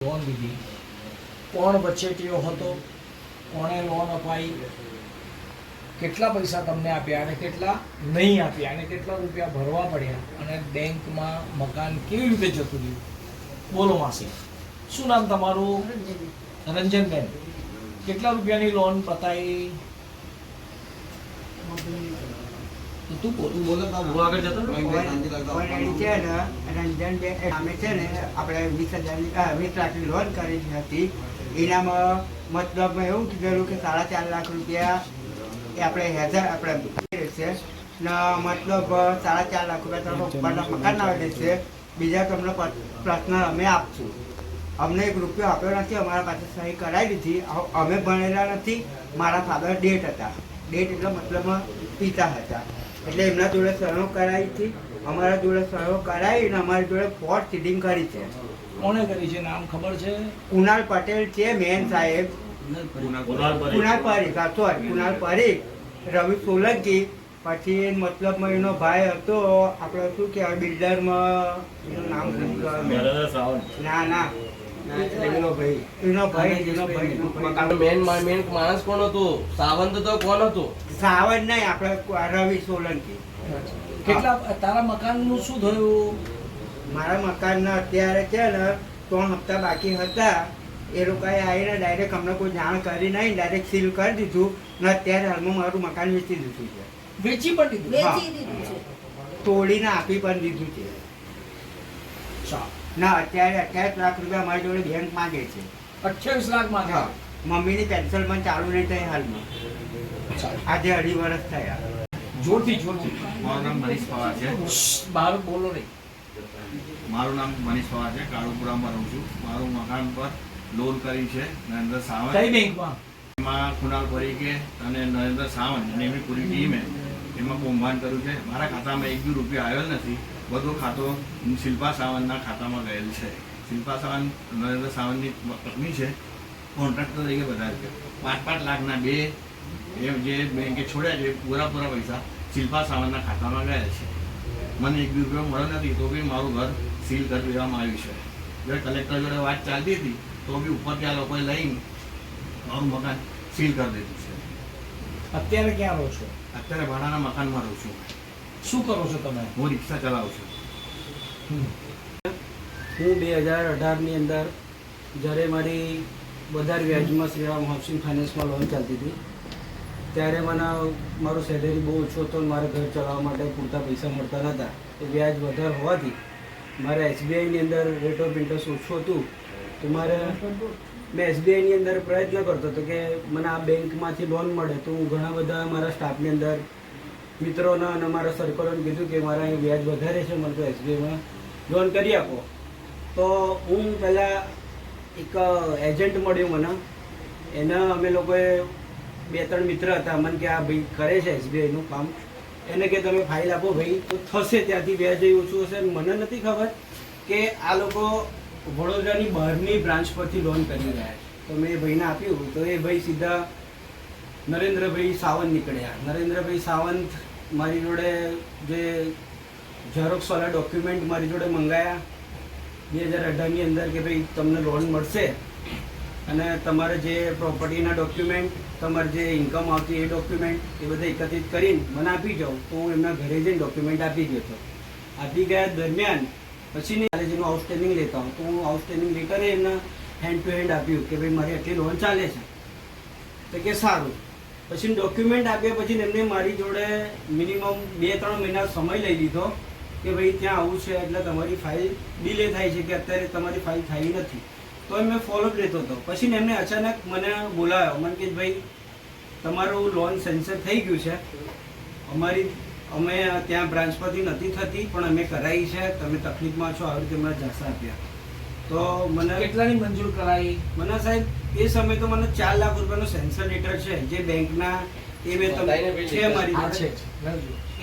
Loan લીધી, કોણ વચ્ચેટીઓ હતો, કોણે લોન અપાઈ, કેટલા પૈસા તમને આપ્યા અને કેટલા નહીં આપ્યા અને કેટલા રૂપિયા ભરવા પડ્યા અને બેંકમાં મકાન કેવી રીતે જતું રહ્યું? બોલો માસી, શું નામ તમારું? રંજનબેન. કેટલા રૂપિયાની લોન પતાઈ? તું બોલો આગળ જતો ઓલરેડી છે ને રંજનબેન અમે છે ને આપણે 20 લાખની લોન કરી હતી. એનામાં મતલબમાં એવું કીધેલું કે 4.5 લાખ રૂપિયા એ આપણે આપણે રહેશે ને મતલબ 4.5 લાખ રૂપિયા તમને ઉપરના મકાનના રહેશે, બીજા તમને પર્સનલ અમે આપશું. અમને 1 રૂપિયો આપ્યો નથી, અમારા પાસે સહી કરાવી દીધી. અમે ભણેલા નથી, મારા ફાધર ડેટ હતા. ડેટ એટલે મતલબમાં પિતા હતા, એટલે એમના જોડે સહયો કરાવી હતી. અમારા જોડે સહયો કરાવીને અમારી જોડે ફોર્ટ સીડિંગ કરી છે. કોણે કરી છે? નામ ખબર છે? કુણાલ પટેલ છે, મેન સાહેબ. કુણાલ પરીખ, કુણાલ પરીખ, રવિ સોલંકી. પછી મતલબમાં એનો ભાઈ હતો, આપણે શું કહેવાય બિલ્ડરમાં, એનું નામ ના ના મેન માણસ કોણ હતું? સાવંત તો કોણ હતું? સાવંત નહીં, આપણે રવિ સોલંકી. કેટલા તારા મકાનનું શું થયું? મારા મકાનના અત્યારે છે ને 3 હપ્તા બાકી હતા. એ લોકોએ આવીને ડાયરેક્ટ અમને કોઈ જાણ કરી નહીં, ડાયરેક્ટ સીલ કરી દીધું ને અત્યારે હાલમાં મારું મકાન વેચી દીધું છે. વેચી પણ દીધું? તોડીને આપી પણ દીધું છે. ના અત્યારે 28 લાખ રૂપિયા અમારી જોડે બેંક માંગે છે. 28 લાખ માંગે? હા, મમ્મીની પેન્શન પણ ચાલુ નહીં થઈ હાલમાં. આજે 2.5 વર્ષ થયા. જોરથી. મારું નામ મનીષ પવાર છે. બહાર બોલો નહીં. મારું નામ મનીષ પવાર છે. કાળુપુરામાં રહું છું. મારું મકાન પર લોન કરી છે નરેન્દ્ર સાવંત. કઈ બેંકમાં? એમાં કુણાલ પરીખે અને નરેન્દ્ર સાવંત અને એમની પૂરી ટીમે એમાં કૌભાંડ કર્યું છે. મારા ખાતામાં 1 બી રૂપિયો આવ્યો નથી. બધો ખાતો શિલ્પા સાવંતના ખાતામાં ગયેલ છે. શિલ્પા સાવંત નરેન્દ્ર સાવંતની પત્ની છે, કોન્ટ્રાક્ટર તરીકે બધા છે. 5-5 લાખના બે એ જે બેંકે છોડ્યા છે, પૂરા પૈસા શિલ્પા સાવંતના ખાતામાં ગયા છે. મને 1 બી રૂપિયો મળ્યો નથી, તો બી મારું ઘર સીલ કરી દેવામાં આવ્યું છે. જ્યારે કલેક્ટર જોડે વાત ચાલતી હતી તો બી ઉપરથી આ લોકોએ લઈને મારું મકાન સીલ કરી દીધું છે. અત્યારે ક્યાં રહો છો? અત્યારે ભાડાના મકાનમાં રહું છું. શું કરો છો તમે? હું રિક્ષા ચલાવું છું. હું 2018ની અંદર જ્યારે મારી વધારે વ્યાજમાં શ્રીરામ હાઉસિંગ ફાઇનાન્સમાં લોન ચાલતી હતી, ત્યારે મને મારું સેલેરી બહુ ઓછું હતો, મારે ઘર ચલાવવા માટે પૂરતા પૈસા મળતા નહોતા. તો વ્યાજ વધારે હોવાથી મારે એસબીઆઈની અંદર રેટ ઓફ ઇન્ટરેસ્ટ ઓછું હતું. તો મેં એસબીઆઈની અંદર પ્રયત્ન કરતો હતો કે મને આ બેંકમાંથી લોન મળે. તો હું ઘણા બધા મારા સ્ટાફની અંદર મિત્રોને અને મારા સર્કલોને કીધું કે મારા અહીં વ્યાજ વધારે છે, મને તો એસબીઆઈમાં લોન કરી આપો. તો હું પહેલાં એક એજન્ટ મળ્યું મને, એના અમે લોકોએ 2-3 મિત્ર હતા, મને કે આ ભાઈ કરે છે એસબીઆઈનું કામ, એને કે તમે ફાઇલ આપો ભાઈ તો થશે, ત્યાંથી વ્યાજ ઓછું હશે. મને નથી ખબર કે આ લોકો વડોદરાની બહારની બ્રાન્ચ પરથી લોન કરી રહ્યા છે. તો મેં એ ભાઈને આપ્યું, તો એ ભાઈ સીધા નરેન્દ્રભાઈ સાવંત નીકળ્યા. નરેન્દ્રભાઈ સાવંત મારી જોડે જે ઝેરોક્સવાળા ડોક્યુમેન્ટ મારી જોડે મંગાયા 2018ની અંદર કે ભાઈ તમને લોન મળશે અને તમારે જે પ્રોપર્ટીના ડોક્યુમેન્ટ, તમારે જે ઇન્કમ આવતી એ ડોક્યુમેન્ટ એ બધા એકત્રિત કરીને મને આપી જાઓ. તો હું એમના ઘરે જઈને ડોક્યુમેન્ટ આપી ગયો હતો. આપી ગયા દરમિયાન પછીની જેનું આઉટસ્ટેન્ડિંગ લેતા હોઉં તો હું આઉટસ્ટેન્ડિંગ લેટરે એમને હેન્ડ ટુ હેન્ડ આપ્યું કે ભાઈ મારી આટલી લોન ચાલે છે. તો કે સારું. પછી ડોક્યુમેન્ટ આપ્યા પછી એમને મારી જોડે મિનિમમ 2-3 મહિના સમય લઈ લીધો કે ભાઈ ત્યાં આવું છે એટલે તમારી ફાઇલ ડિલે થાય છે, કે અત્યારે તમારી ફાઇલ થઈ નથી. તો મેં ફોલોઅપ લેતો હતો. પછી એમને અચાનક મને બોલાવ્યો, મને કે ભાઈ તમારું લોન સેન્સર થઈ ગયું છે, અમે ત્યાં બ્રાન્ચ પરથી નથી થતી પણ અમે કરાવી છે, તમે તકલીફમાં છો, આવી રીતે મને ઝાંસા આપ્યા. તો મને કેટલાની મંજૂર કરાવી? મને સાહેબ એ સમયે તો મને 4 લાખ રૂપિયાનો સેન્સર લેટર છે જે બેંકના, એ મેં તમને છે મારી જોડે.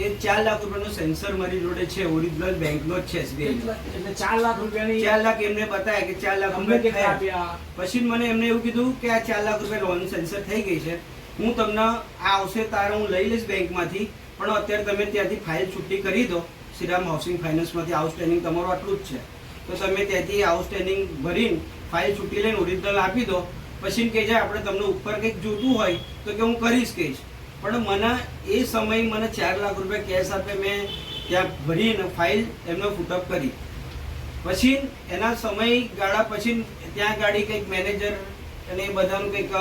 એ 4 લાખ રૂપિયાનો સેન્સર મારી જોડે છે, ઓરિજિનલ બેંકનો જ છે એસબીઆઈ. એટલે 4 લાખ રૂપિયાની 4 લાખ એમને બતાવ્યા કે 4 લાખ રૂપિયા આપ્યા. પછી મને એમને એવું કીધું કે આ 4 લાખ રૂપિયા લોન સેન્સર થઈ ગઈ છે, હું તમને આ આવશે તારે હું લઈ લઈશ બેંકમાંથી, પણ અત્યારે તમે ત્યાંથી ફાઇલ છૂટી કરી દો શ્રીરામ હાઉસિંગ ફાઇનાન્સમાંથી, આઉટસ્ટેન્ડિંગ તમારું આટલું જ છે. તો તમે ત્યાંથી આઉટસ્ટેન્ડિંગ ભરીને ફાઇલ છૂટી લઈને ઓરિજિનલ આપી દો. પછી કહે છે આપણે તમને ઉપર કંઈક જોતું હોય તો કે હું કરીશ કહીશ. પણ મને એ સમયે મને 4 લાખ રૂપિયા કેશ આપે, મેં ત્યાં ભરીને ફાઇલ એમને ફૂટઅપ કરી. પછી એના સમયગાળા પછી ત્યાં ગાડી કંઈક મેનેજર અને એ બધાનું કંઈક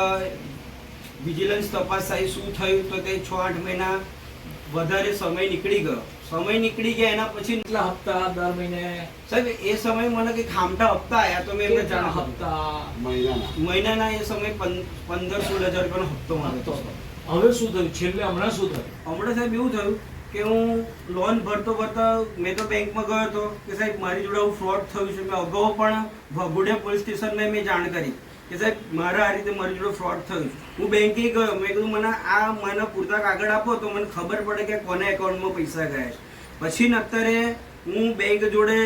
વિજિલન્સ તપાસ થાય શું થયું, તો તે 6-8 મહિના વધારે સમય નીકળી ગયો. સમય નીકળી ગયા એના પછી કેટલા હપ્તા દર મહિને? સાહેબ એ સમયે મને કંઈક ખામટા હપ્તા આવ્યા તો મેં એમને કેટલા જાણ હપ્તા? મહિનાના એ સમયે 15-16 હજાર રૂપિયાનો હપ્તો મારતો હતો. હવે શું થયું છેલ્લે? હમણાં શું થયું? હમણાં સાહેબ એવું થયું કે હું લોન ભરતા મેં તો બેંકમાં ગયો હતો કે સાહેબ મારી જોડે આવું ફ્રોડ થયું છે. મેં અગાઉ પણ ભગુડિયા પોલીસ સ્ટેશનમાં મેં જાણ કરી કે સાહેબ મારા આ રીતે મારી જોડે ફ્રોડ થયું. હું બેંકે ગયો, મેં કીધું મને પૂરતા કાગળ આપો તો મને ખબર પડે કે કોના એકાઉન્ટમાં પૈસા ગયા છે. પછી અત્યારે હું બેંક જોડે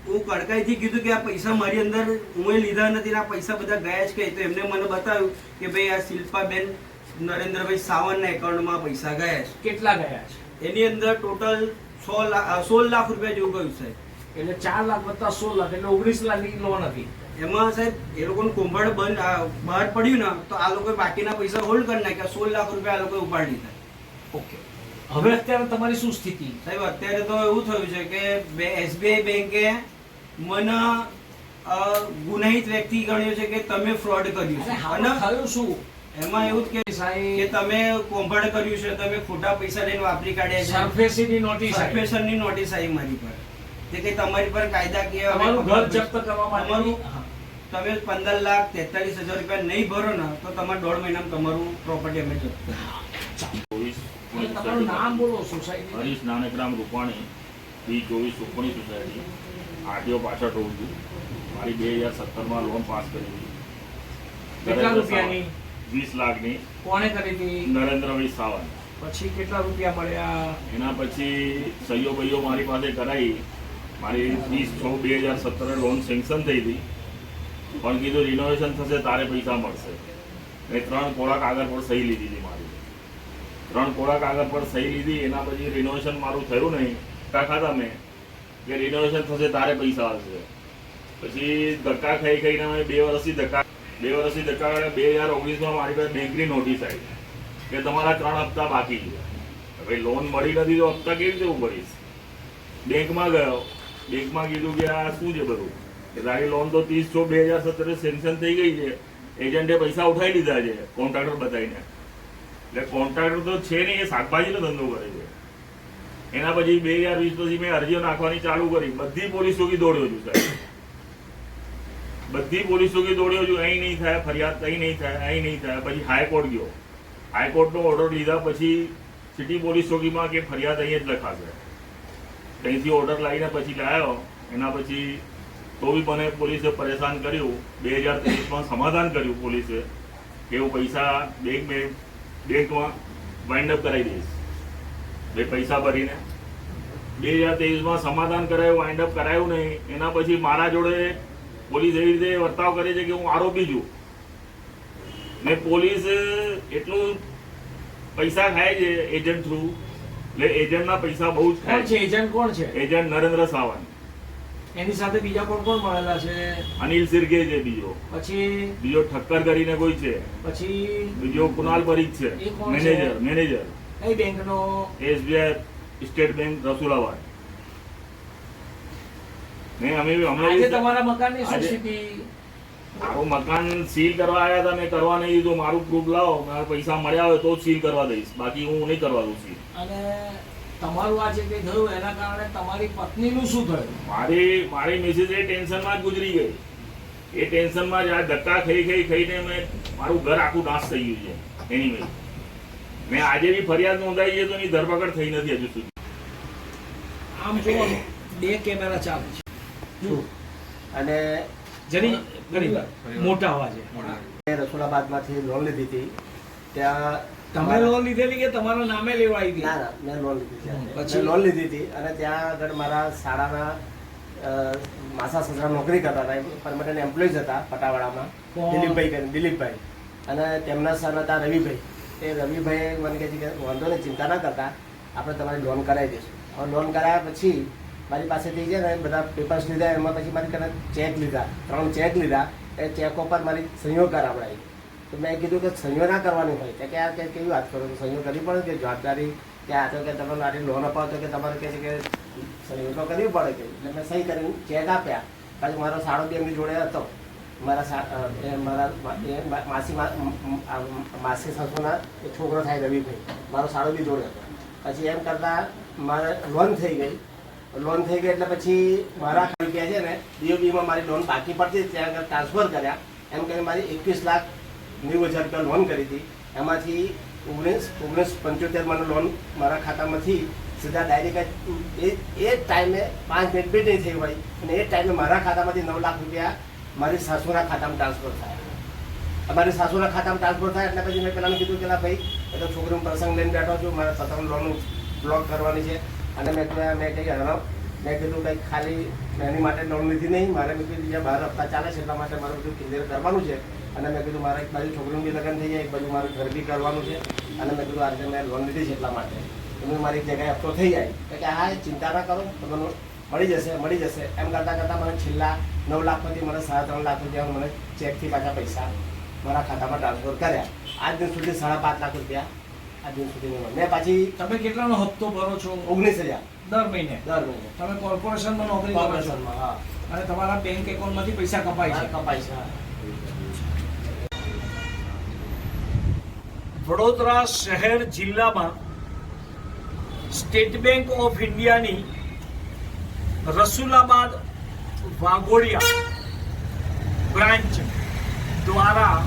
હું કડકાઈથી કીધું કે આ પૈસા મારી અંદર હું લીધા નથી, આ પૈસા બધા ગયા છે. તો એમને મને બતાવ્યું કે ભાઈ આ શિલ્પાબેન નરેન્દ્રભાઈ સાવંતના એકાઉન્ટમાં પૈસા ગયા છે. કેટલા ગયા છે? એની અંદર ટોટલ 16 લાખ રૂપિયા જેવું ગયું સાહેબ. એટલે 4 લાખ વત્તા 16 લાખ એટલે 19 લાખની લોન હતી. એમાં સાહેબ એ લોકોનું કુંભાડ બંધ બહાર પડ્યું ને તો આ લોકોએ બાકીના પૈસા હોલ્ડ કરી નાખ્યા. 16 લાખ રૂપિયા આ લોકોએ ઉપાડી લીધા. ઓકે, હવે અત્યારે તમારી શું સ્થિતિ? સાહેબ અત્યારે તો એવું થયું છે કે SBI બેંકે મને ગુનાહિત વ્યક્તિ ગણ્યો છે કે તમે ફ્રોડ કર્યું છે. અને થયું શું? એમાં એવું જ કે સાહેબ તમે કોંભાડ કર્યું છે, તમે ખોટા પૈસા લઈને વાપરી કાઢ્યા છે. સરફેસીની નોટિસ આવી. સસ્પેન્શનની નોટિસ આવી મારી પર. તે કે તમારી પર કાયદાકીય તમારું ઘર જપ્ત કરવા તમારું માટે તમે 15,43,000 રૂપિયા નહીં ભરો ને તો તમારે 1.5 મહિનામાં તમારું પ્રોપર્ટી અમે જપ્ત કરીશું. તમારું નામ બોલો society. Harish Nankaram Rupani, B24 Sukhmani society, RTO પાછળ રહું છું. મારી 2017માં લોન પાસ કરી હતી. કેટલા રૂપિયાની? 20 લાખની. કોણે કરી હતી? નરેન્દ્રભાઈ સાવંત. પછી કેટલા રૂપિયા મળ્યા? એના પછી સહીઓ બહીઓ મારી પાસે કરાવી. મારી 30/6/2017 લોન સેન્કશન થઈ હતી, પણ કીધું રિનોવેશન થશે તારે પૈસા મળશે. મેં 3 કોરા કાગળ પર સહી લીધી હતી મારી. 3 કોરા કાગળ પર સહી લીધી. એના પછી રિનોવેશન મારું થયું નહીં. ખાતા મેં કે રિનોવેશન થશે તારે પૈસા આવશે. પછી ધક્કા ખાઈને અમે 2 વર્ષથી ધક્કા 2019માં મારી પાસે બેંકની નોટિસ આવી કે તમારા 3 હપ્તા બાકી છે. હવે લોન મળી નથી તો હપ્તા કેવી રીતે ભરીશ? બેંકમાં ગયો, બેંકમાં કીધું કે આ શું છે બધું, કે તારી લોન તો 30/6/2017 સેન્કશન થઈ ગઈ છે, એજન્ટે પૈસા ઉઠાવી લીધા છે કોન્ટ્રાક્ટર બતાવીને. એટલે કોન્ટ્રાક્ટર તો છે નહીં, એ શાકભાજીનો ધંધો કરે છે. એના પછી 2020 પછી મેં અરજીઓ નાખવાની ચાલુ કરી. બધી પોલીસ ચોકી દોડ્યો છું સાહેબ, બધી પોલીસ ચોકી દોડ્યો છું. અહીં નહીં થાય ફરિયાદ, અહીં નહીં થાય, અહીં નહીં થાય. પછી હાઈકોર્ટ ગયો. હાઈકોર્ટનો ઓર્ડર લીધા પછી સિટી પોલીસ ચોકીમાં કે ફરિયાદ અહીં જ લખાશે. ત્યાંથી ઓર્ડર લાવીને પછી લાવ્યો. એના પછી તો બી મને પોલીસે પરેશાન કર્યું. 2023માં સમાધાન કર્યું પોલીસે કે હું પૈસા બેંકમાં વાઇન્ડ અપ કરાવી દઈશ. બે પૈસા ભરીને 2023માં સમાધાન કરાયું, વાઇન્ડ અપ કરાયું નહીં. એના પછી મારા જોડે પોલીસ એવી રીતે વર્તાવ કરે છે કે હું આરોપી છું. ને પોલીસ એટલું પૈસા ખાય છે એજન્ટ થ્રુ. એટલે એજન્ટના પૈસા બહુ જ કોણ ખાય છે એજન્ટ? કોણ છે એજન્ટ? નરેન્દ્ર સાવંત. એની સાથે બીજા કોણ કોણ મળેલા છે? અનિલ સિરગે છે પછી બીજો ઠક્કર કરીને કોઈ છે, પછી બીજો કુનાલ પરીખ છે, એ કોણ છે? મેનેજર કઈ બેંકનો? SBI state bank Rasulabad. ને અમે આજે હમણાં તમારા મકાનની શું આજે- સ્થિતિ? મારું મકાન સીલ કરવા આવ્યા હતા, મેં કરવા નહીં દીધું. મારું પ્રૂફ લાવો, મારા પૈસા મળ્યા હોય તો જ સીલ કરવા દઈશ, બાકી હું નહીં કરવા દઉં સીલ. અને તમારું આ જે કંઈ થયું એના કારણે તમારી પત્નીનું શું થયું? મારી મિસિસ એ ટેન્શનમાં જ ગુજરી ગઈ. એ ટેન્શનમાં જ આ ધક્કા ખાઈને મારું ઘર આખું નાશ થઈ ગયું છે. એની વજે મેં આજે બી ફરિયાદ નોંધાઈ છે તો એની ધરપકડ થઈ નથી હજુ સુધી. આમ જોવાનું 2 કેમેરા ચાલે છે. જુઓ. અને જરી ઘણી વાર મોટા અવાજે. મેં રસુલાબાદમાંથી લોન લીધી હતી. ત્યાં તમે લોન લીધેલી કે તમારા નામે લેવાઈ ગઈ? ના મેં લોન લીધી હતી. પછી? મેં લોન લીધી હતી અને ત્યાં આગળ મારા શાળાના માસા સસરા નોકરી કરતા હતા, પરમનન્ટ એમ્પ્લોઈઝ હતા પટાવાડામાં. કોણ? દિલીપભાઈ અને તેમના સર હતા રવિભાઈ. એ રવિભાઈએ મને કહે છે કે વાંધો નહીં, ચિંતા ના કરતા, આપણે તમારી લોન કરાવી દઈશું. હવે લોન કરાવ્યા પછી મારી પાસેથી છે ને બધા પેપર્સ લીધા, એમાં પછી મારી કને ચેક લીધા, 3 ચેક લીધા. એ ચેકો પર મારી સહીઓ કરાવડાવી. તો મેં કીધું કે સહીઓ ના કરવાની હોય કે આ કે કેવી વાત કરો, સહીઓ કરવી પડે કે જવાબદારી કે આ તો કે તમે આટલી લોન અપાવો તો કે તમારે કહે છે કે સહીઓ તો કરવી પડે કે. એટલે મેં સહી કરીને ચેક આપ્યા. પછી મારો સાડો બી એમની જોડે હતો, માસી સાસુના એક છોકરો થાય રવિભાઈ, મારો સાડો બી જોડે હતો. પછી એમ કરતાં મારે લોન થઈ ગઈ. એટલે પછી મારા રૂપિયા છે ને DOB-માં મારી લોન બાકી પડતી ત્યાં આગળ ટ્રાન્સફર કર્યા. એમ કરીને મારી 21,90,000 રૂપિયા લોન કરી હતી. એમાંથી 1975 મને લોન મારા ખાતામાંથી સીધા ડાયરેક્ટ એ ટાઈમે 5 મિનિટ બી નહીં થઈ હોય અને એ ટાઈમે મારા ખાતામાંથી 9 લાખ રૂપિયા મારી સાસુના ખાતામાં ટ્રાન્સફર થાય. અમારી સાસુના ખાતામાં ટ્રાન્સફર થાય એટલે પછી મેં પેલાને કીધું કે ભાઈ એ તો છોકરીનો પ્રસંગ લઈને બેઠો છું, મારે 17 લોન બ્લોક કરવાની છે. અને મેં કીધું કંઈક ખાલી એની માટે લોન લીધી નહીં, મારે મેં કીધું જ્યાં 12 હપ્તા ચાલે છે એટલા માટે મારે બધું ક્લિયર કરવાનું છે. અને મેં કીધું મારે એક બાજુ છોકરીનું બી લગ્ન થઈ જાય, એક બાજુ મારું ઘર બી કરવાનું છે. અને મેં કીધું આજે મેં લોન લીધી છે એટલા માટે તમે મારી એક જગ્યાએ હપ્તો થઈ જાય કે હા ચિંતા ના કરો, તમને મળી જશે. એમ કરતાં મને છેલ્લા 9 લાખમાંથી મને 3.5 લાખ રૂપિયા મને ચેકથી પાછા પૈસા મારા ખાતામાં ટ્રાન્સફર કર્યા. આજ દિન સુધી 5.5 લાખ રૂપિયા આજ દિન સુધી મેં પાછી. તમે કેટલાનો હપ્તો ભરો છો? 19,000 દર મહિને. તમે કોર્પોરેશનમાં નોકરી કરો છો? હા. અને તમારા બેંક એકાઉન્ટમાંથી પૈસા કપાય છે? કપાય છે. વડોદરા શહેર જિલ્લામાં સ્ટેટ બેંક ઓફ ઇન્ડિયાની રસુલાબાદ વાઘોડિયા બ્રાન્ચ દ્વારા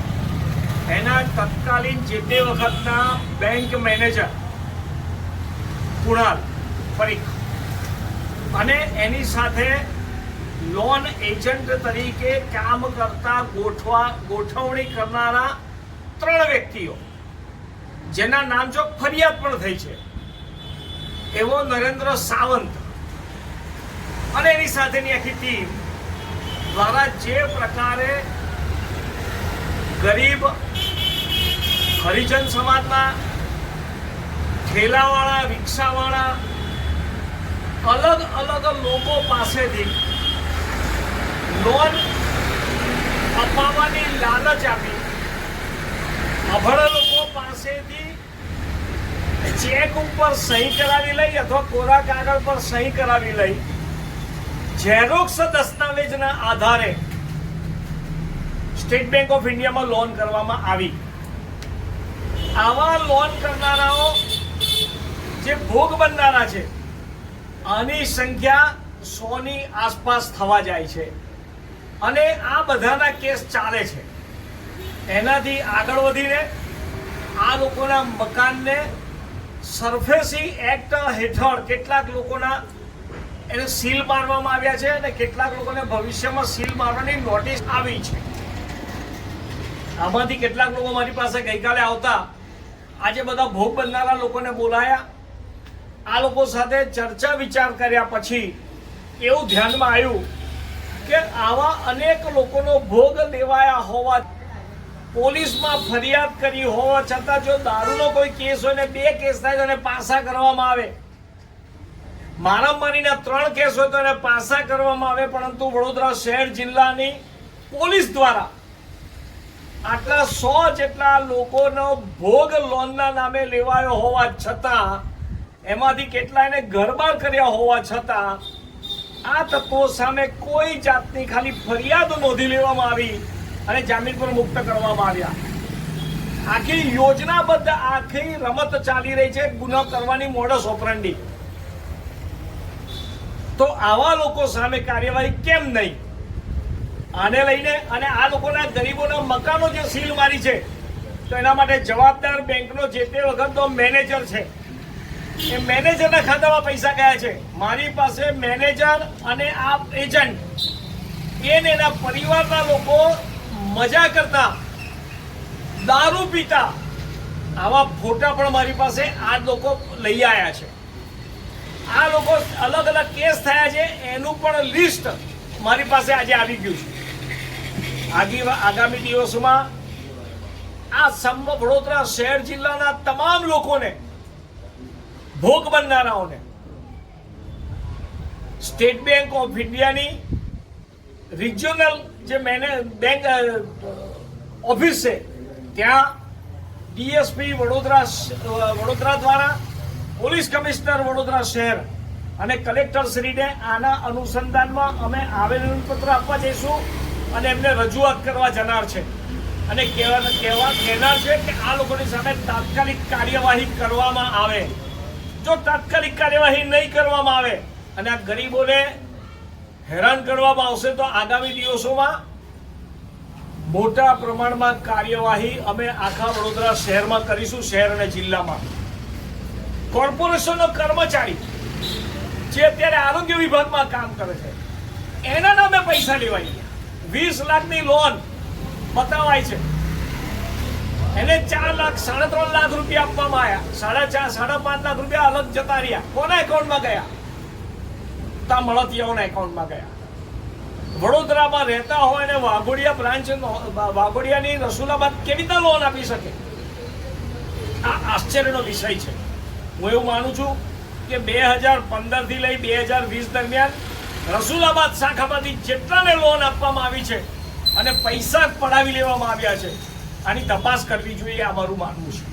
એના તત્કાલીન જે તે વખતના બેંક મેનેજર કુણાલ પરીખ અને એની સાથે લોન એજન્ટ તરીકે કામ કરતા ગોઠવણી કરનારા 3 વ્યક્તિઓ જેના નામ જો ફરિયાદ પણ થઈ છે એવો નરેન્દ્ર સાવંત અને એની સાથેની આખી ટીમ દ્વારા જે પ્રકારે ગરીબ હરિજન સમાજના ઠેલાવાળા, રિક્ષાવાળા, અલગ લોકો પાસેથી લોન અપાવવાની લાલચ આપી અભણ લોકો પાસેથી ચેક ઉપર સહી કરાવી લઈ અથવા કોરા કાગળ પર સહી કરાવી લઈ ઝેરોક્સ દસ્તાવેજના આધારે સ્ટેટ બેંક ઓફ ઇન્ડિયામાં લોન કરવામાં આવી. આવા લોન કરનારાઓ જે ભોગ બનનારા છે આની સંખ્યા 100ની આસપાસ થવા જાય છે અને આ બધાના કેસ ચાલે છે. એનાથી આગળ વધીને આ લોકોના મકાનને સરફેસી એક્ટ હેઠળ કેટલાક લોકોના એને સીલ મારવામાં આવ્યા છે અને કેટલાક લોકોને ભવિષ્યમાં સીલ મારવાની નોટિસ આવી છે. આમાંથી કેટલાક લોકો મારી પાસે ગઈકાલે આવતા આજે બધા ભોગ બનનારા લોકોને બોલાયા. આ લોકો સાથે ચર્ચા વિચાર કર્યા પછી એવું ધ્યાનમાં આવ્યું કે આવા અનેક લોકોનો ભોગ લેવાયા હોવા, પોલીસમાં ફરિયાદ કરી હોવા છતાં જો દારૂનો કોઈ કેસ હોય ને 2 કેસ થાય તો એને પાસા કરવામાં આવે, મારામારીના 3 કેસ હોય તો એને પાસા કરવામાં આવે, પરંતુ વડોદરા શહેર જિલ્લાની પોલીસ દ્વારા આટલા 100 જેટલા લોકોનો ભોગ લોનના નામે લેવાયો હોવા છતાં, એમાંથી કેટલાયને ઘરબાર કર્યા હોવા છતાં આ તત્વો સામે કોઈ જાતની ખાલી ફરિયાદ નોંધી લેવામાં આવી અને જામીન પર મુક્ત કરવામાં આવ્યા. આખી યોજનાબદ્ધ આખી રમત ચાલી રહી છે ગુનો કરવાની મોડસ ઓપરન્ડી. તો આવા લોકો સામે કાર્યવાહી કેમ નહીં? આને લઈને અને આ લોકોના ગરીબોના મકાનો જે સીલ મારી છે તો એના માટે જવાબદાર બેંકનો જે તે વખતનો મેનેજર છે એ મેનેજરના ખાતામાં પૈસા ગયા છે. મારી પાસે મેનેજર અને આ એજન્ટ એને એના પરિવારના લોકો મજા કરતા, દારૂ પીતા, આવા ફોટા પણ મારી પાસે આ લોકો લઈ આવ્યા છે. આ લોકો અલગ કેસ થયા છે એનું પણ લિસ્ટ મારી પાસે આજે આવી ગયું છે. આગામી દિવસોમાં આ વડોદરા શહેર જિલ્લાના તમામ લોકોને, ભોગ બનનારાઓને સ્ટેટ બેંક ઓફ ઇન્ડિયાની રિજિયોનલ જે બેંક ઓફિસ છે ત્યાં ડીએસપી વડોદરા દ્વારા પોલીસ કમિશનર વડોદરા શહેર અને કલેક્ટરશ્રીને આના અનુસંધાનમાં અમે આવેદનપત્ર આપવા જઈશું અને એમને રજૂઆત કરવા જનાર છે અને કહેનાર છે કે આ લોકોની સામે તાત્કાલિક કાર્યવાહી કરવામાં આવે. જો તાત્કાલિક કાર્યવાહી નહીં કરવામાં આવે અને આ ગરીબોને હેરાન કરવામાં આવશે તો આગામી દિવસોમાં મોટા પ્રમાણમાં કાર્યવાહી અમે આખા વડોદરા શહેરમાં કરીશું, શહેર અને જિલ્લામાં. કોર્પોરેશનનો કર્મચારી જે અત્યારે આરોગ્ય વિભાગમાં કામ કરે છે એના નામે પૈસા લેવાઈ ગયા. 20 લાખની લોન બતાવાય છે, એને 4 લાખ 3.5 લાખ રૂપિયા આપવામાં આવ્યા. 5.5 લાખ રૂપિયા અલગ જતા રહ્યા. કોના એકાઉન્ટમાં ગયા? તા મળતિયાઓના એકાઉન્ટમાં ગયા. વડોદરામાં રહેતા હોય અને વાઘોડિયા બ્રાન્ચ વાઘોડિયાની રસુલાબાદ કેવી રીતે લોન આપી શકે? આ આશ્ચર્યનો વિષય છે. હું એવું માનું છું કે 2015 થી લઈ 2020 દરમિયાન રસુલાબાદ શાખામાંથી જેટલાને લોન આપવામાં આવી છે અને પૈસા પડાવી લેવામાં આવ્યા છે, આની તપાસ કરવી જોઈએ, આ મારું માનવું છે.